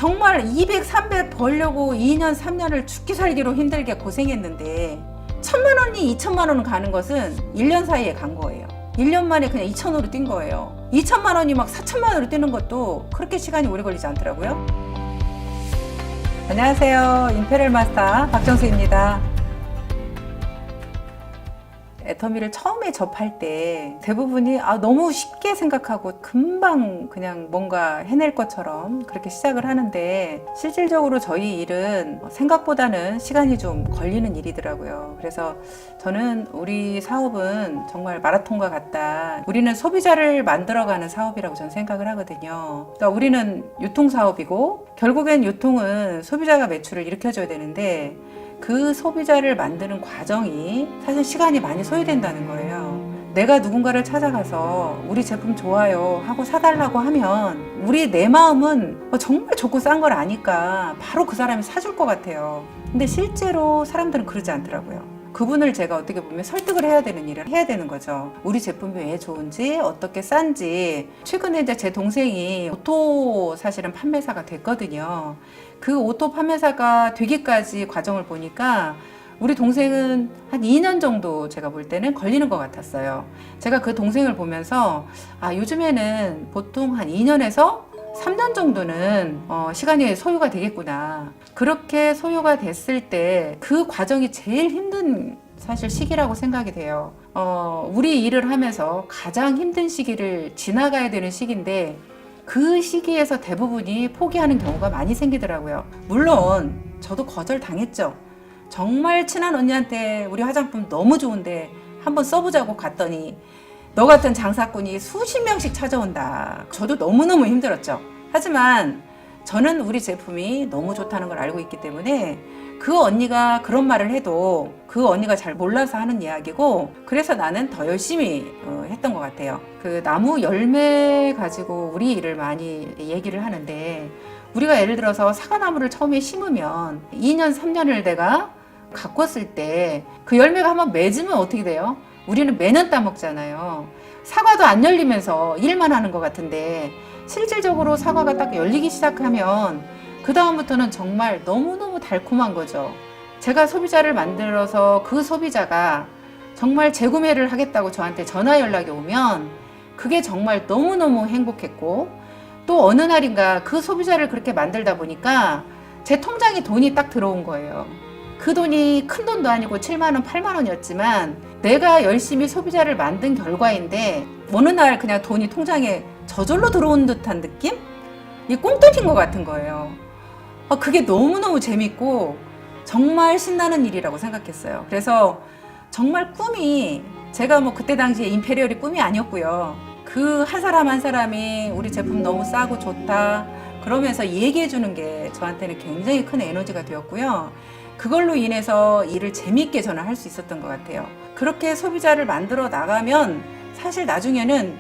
정말 200, 300 벌려고 2년, 3년을 죽기 살기로 힘들게 고생했는데 1,000만 원이 2천만 원 가는 것은 1년 사이에 간 거예요. 1년 만에 그냥 2천으로 뛴 거예요. 2천만 원이 막 4천만 원으로 뛰는 것도 그렇게 시간이 오래 걸리지 않더라고요. 안녕하세요. 임페리얼 마스터 박정수입니다. 애터미를 처음에 접할 때 대부분이 너무 쉽게 생각하고 금방 그냥 뭔가 해낼 것처럼 그렇게 시작을 하는데, 실질적으로 저희 일은 생각보다는 시간이 좀 걸리는 일이더라고요. 그래서 저는 우리 사업은 정말 마라톤과 같다. 우리는 소비자를 만들어가는 사업이라고 저는 생각을 하거든요. 그러니까 우리는 유통사업이고 결국엔 유통은 소비자가 매출을 일으켜줘야 되는데, 그 소비자를 만드는 과정이 사실 시간이 많이 소요된다는 거예요. 내가 누군가를 찾아가서 우리 제품 좋아요 하고 사달라고 하면 내 마음은 정말 좋고 싼 걸 아니까 바로 그 사람이 사줄 것 같아요. 근데 실제로 사람들은 그러지 않더라고요. 그분을 제가 어떻게 보면 설득을 해야 되는 일을 해야 되는 거죠. 우리 제품이 왜 좋은지, 어떻게 싼지. 최근에 이제 제 동생이 오토 사실은 판매사가 됐거든요. 그 오토 판매사가 되기까지 과정을 보니까 우리 동생은 한 2년 정도 제가 볼 때는 걸리는 것 같았어요. 제가 그 동생을 보면서 요즘에는 보통 한 2년에서 3년 정도는 시간이 소요가 되겠구나. 그렇게 소요가 됐을 때 그 과정이 제일 힘든 사실 시기라고 생각이 돼요. 우리 일을 하면서 가장 힘든 시기를 지나가야 되는 시기인데, 그 시기에서 대부분이 포기하는 경우가 많이 생기더라고요. 물론 저도 거절당했죠. 정말 친한 언니한테 우리 화장품 너무 좋은데 한번 써보자고 갔더니 너 같은 장사꾼이 수십 명씩 찾아온다. 저도 너무너무 힘들었죠. 하지만 저는 우리 제품이 너무 좋다는 걸 알고 있기 때문에 그 언니가 그런 말을 해도 그 언니가 잘 몰라서 하는 이야기고, 그래서 나는 더 열심히 했던 것 같아요. 그 나무 열매 가지고 우리 일을 많이 얘기를 하는데, 우리가 예를 들어서 사과나무를 처음에 심으면 2년, 3년을 내가 가꿨을 때 그 열매가 한번 맺으면 어떻게 돼요? 우리는 매년 따먹잖아요. 사과도 안 열리면서 일만 하는 것 같은데, 실질적으로 사과가 딱 열리기 시작하면 그 다음부터는 정말 너무너무 달콤한 거죠. 제가 소비자를 만들어서 그 소비자가 정말 재구매를 하겠다고 저한테 전화 연락이 오면 그게 정말 너무너무 행복했고, 또 어느 날인가 그 소비자를 그렇게 만들다 보니까 제 통장에 돈이 딱 들어온 거예요. 그 돈이 큰 돈도 아니고 7만 원, 8만 원이었지만 내가 열심히 소비자를 만든 결과인데 어느 날 그냥 돈이 통장에 저절로 들어온 듯한 느낌? 이게 꽁돈인 것 같은 거예요. 그게 너무너무 재밌고 정말 신나는 일이라고 생각했어요. 그래서 정말 꿈이, 제가 그때 당시에 임페리얼이 꿈이 아니었고요. 그 한 사람 한 사람이 우리 제품 너무 싸고 좋다 그러면서 얘기해 주는 게 저한테는 굉장히 큰 에너지가 되었고요. 그걸로 인해서 일을 재밌게 저는 할 수 있었던 것 같아요. 그렇게 소비자를 만들어 나가면 사실 나중에는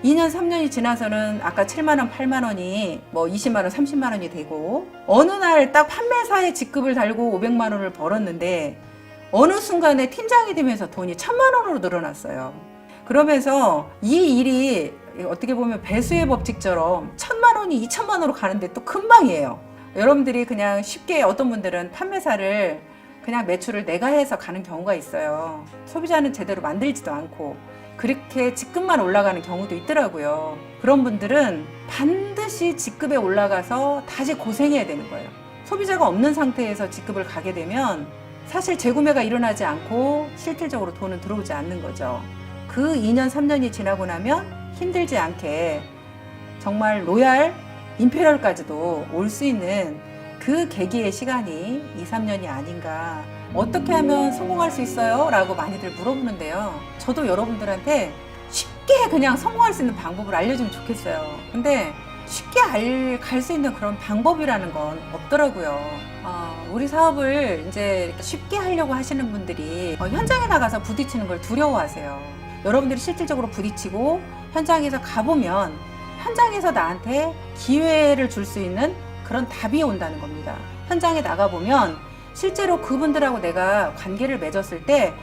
2년, 3년이 지나서는 아까 7만 원, 8만 원이 20만 원, 30만 원이 되고, 어느 날 딱 판매사의 직급을 달고 500만 원을 벌었는데 어느 순간에 팀장이 되면서 돈이 1,000만 원으로 늘어났어요. 그러면서 이 일이 어떻게 보면 배수의 법칙처럼 1,000만 원이 2,000만 원으로 가는데 또 금방이에요. 여러분들이 그냥 쉽게, 어떤 분들은 판매사를 그냥 매출을 내가 해서 가는 경우가 있어요. 소비자는 제대로 만들지도 않고 그렇게 직급만 올라가는 경우도 있더라고요. 그런 분들은 반드시 직급에 올라가서 다시 고생해야 되는 거예요. 소비자가 없는 상태에서 직급을 가게 되면 사실 재구매가 일어나지 않고 실질적으로 돈은 들어오지 않는 거죠. 그 2년, 3년이 지나고 나면 힘들지 않게 정말 로얄, 임페리얼까지도 올 수 있는 그 계기의 시간이 2, 3년이 아닌가. 어떻게 하면 성공할 수 있어요? 라고 많이들 물어보는데요. 저도 여러분들한테 쉽게 그냥 성공할 수 있는 방법을 알려주면 좋겠어요. 근데 쉽게 갈 수 있는 그런 방법이라는 건 없더라고요. 우리 사업을 이제 쉽게 하려고 하시는 분들이 현장에 나가서 부딪히는 걸 두려워하세요. 여러분들이 실질적으로 부딪히고 현장에서 가보면 현장에서 나한테 기회를 줄 수 있는 그런 답이 온다는 겁니다. 현장에 나가보면 실제로 그분들하고 내가 관계를 맺었을 때,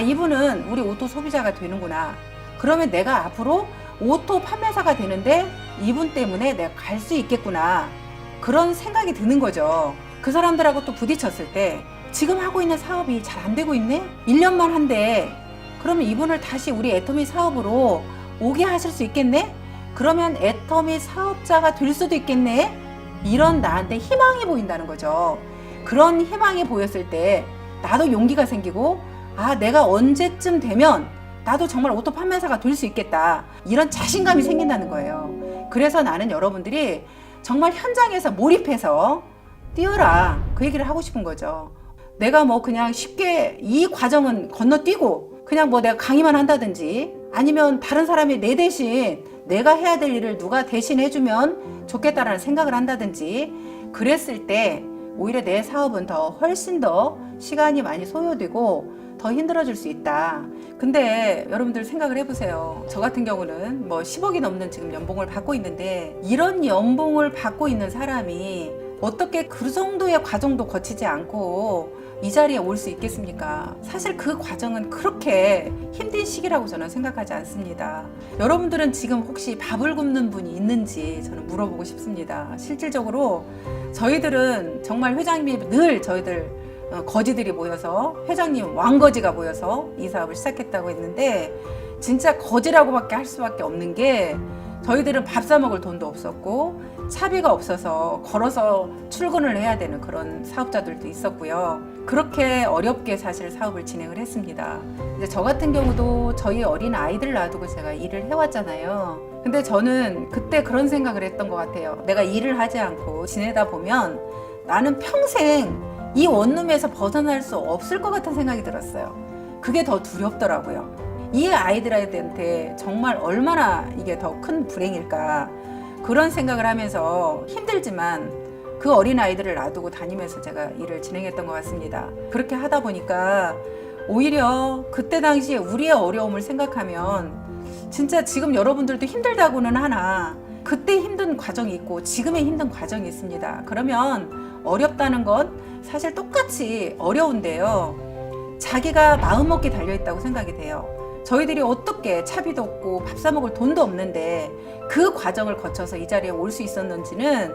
이분은 우리 오토 소비자가 되는구나. 그러면 내가 앞으로 오토 판매사가 되는데 이분 때문에 내가 갈 수 있겠구나. 그런 생각이 드는 거죠. 그 사람들하고 또 부딪혔을 때 지금 하고 있는 사업이 잘 안 되고 있네? 1년만 한대. 그러면 이분을 다시 우리 애터미 사업으로 오게 하실 수 있겠네? 그러면 애터미 사업자가 될 수도 있겠네? 이런 나한테 희망이 보인다는 거죠. 그런 희망이 보였을 때 나도 용기가 생기고, 아, 내가 언제쯤 되면 나도 정말 오토 판매사가 될 수 있겠다. 이런 자신감이 생긴다는 거예요. 그래서 나는 여러분들이 정말 현장에서 몰입해서 뛰어라. 그 얘기를 하고 싶은 거죠. 내가 뭐 그냥 쉽게 이 과정은 건너뛰고 그냥 뭐 내가 강의만 한다든지 아니면 다른 사람이 내 대신 내가 해야 될 일을 누가 대신 해주면 좋겠다라는 생각을 한다든지 그랬을 때 오히려 내 사업은 훨씬 더 시간이 많이 소요되고 더 힘들어질 수 있다. 근데 여러분들 생각을 해보세요. 저 같은 경우는 뭐 10억이 넘는 지금 연봉을 받고 있는데 이런 연봉을 받고 있는 사람이 어떻게 그 정도의 과정도 거치지 않고 이 자리에 올 수 있겠습니까? 사실 그 과정은 그렇게 힘든 시기라고 저는 생각하지 않습니다. 여러분들은 지금 혹시 밥을 굶는 분이 있는지 저는 물어보고 싶습니다. 실질적으로 저희들은 정말 회장님이 늘 저희들 거지들이 모여서 회장님 왕거지가 모여서 이 사업을 시작했다고 했는데 진짜 거지라고밖에 할 수밖에 없는 게 저희들은 밥 사 먹을 돈도 없었고 차비가 없어서 걸어서 출근을 해야 되는 그런 사업자들도 있었고요. 그렇게 어렵게 사실 사업을 진행을 했습니다. 이제 저 같은 경우도 저희 어린 아이들 놔두고 제가 일을 해왔잖아요. 근데 저는 그때 그런 생각을 했던 것 같아요. 내가 일을 하지 않고 지내다 보면 나는 평생 이 원룸에서 벗어날 수 없을 것 같은 생각이 들었어요. 그게 더 두렵더라고요. 이 아이들한테 정말 얼마나 이게 더 큰 불행일까 그런 생각을 하면서 힘들지만 그 어린아이들을 놔두고 다니면서 제가 일을 진행했던 것 같습니다. 그렇게 하다 보니까 오히려 그때 당시에 우리의 어려움을 생각하면 진짜 지금 여러분들도 힘들다고는 하나 그때 힘든 과정이 있고 지금의 힘든 과정이 있습니다. 그러면 어렵다는 건 사실 똑같이 어려운데요. 자기가 마음먹기 달려있다고 생각이 돼요. 저희들이 어떻게 차비도 없고 밥 사 먹을 돈도 없는데 그 과정을 거쳐서 이 자리에 올 수 있었는지는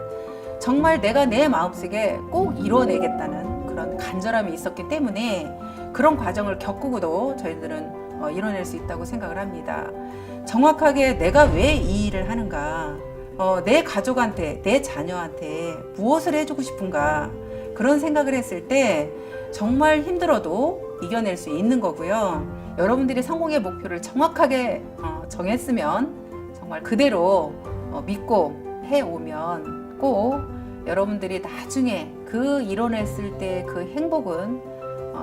정말 내가 내 마음속에 꼭 이뤄내겠다는 그런 간절함이 있었기 때문에 그런 과정을 겪고도 저희들은 이뤄낼 수 있다고 생각을 합니다. 정확하게 내가 왜 이 일을 하는가, 내 가족한테, 내 자녀한테 무엇을 해주고 싶은가 그런 생각을 했을 때 정말 힘들어도 이겨낼 수 있는 거고요. 여러분들이 성공의 목표를 정확하게 정했으면 정말 그대로 믿고 해오면 꼭 여러분들이 나중에 그 이뤄냈을 때 그 행복은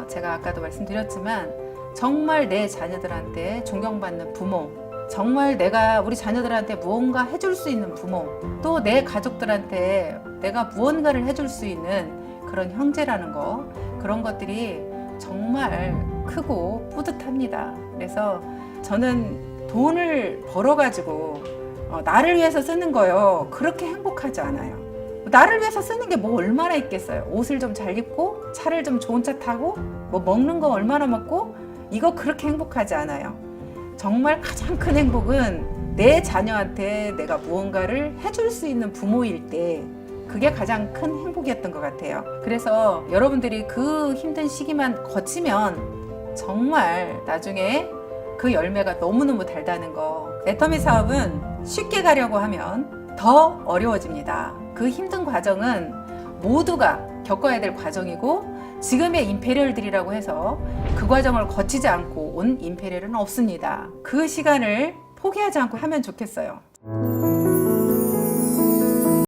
제가 아까도 말씀드렸지만 정말 내 자녀들한테 존경받는 부모, 정말 내가 우리 자녀들한테 무언가 해줄 수 있는 부모, 또 내 가족들한테 내가 무언가를 해줄 수 있는 그런 형제라는 거, 그런 것들이 정말 크고 뿌듯합니다. 그래서 저는 돈을 벌어가지고 나를 위해서 쓰는 거요 그렇게 행복하지 않아요. 나를 위해서 쓰는 게 뭐 얼마나 있겠어요. 옷을 좀 잘 입고 차를 좀 좋은 차 타고 뭐 먹는 거 얼마나 먹고 이거 그렇게 행복하지 않아요. 정말 가장 큰 행복은 내 자녀한테 내가 무언가를 해줄 수 있는 부모일 때 그게 가장 큰 행복이었던 것 같아요. 그래서 여러분들이 그 힘든 시기만 거치면 정말 나중에 그 열매가 너무너무 달다는 거. 애터미 사업은 쉽게 가려고 하면 더 어려워집니다. 그 힘든 과정은 모두가 겪어야 될 과정이고 지금의 임페리얼들이라고 해서 그 과정을 거치지 않고 온 임페리얼은 없습니다. 그 시간을 포기하지 않고 하면 좋겠어요.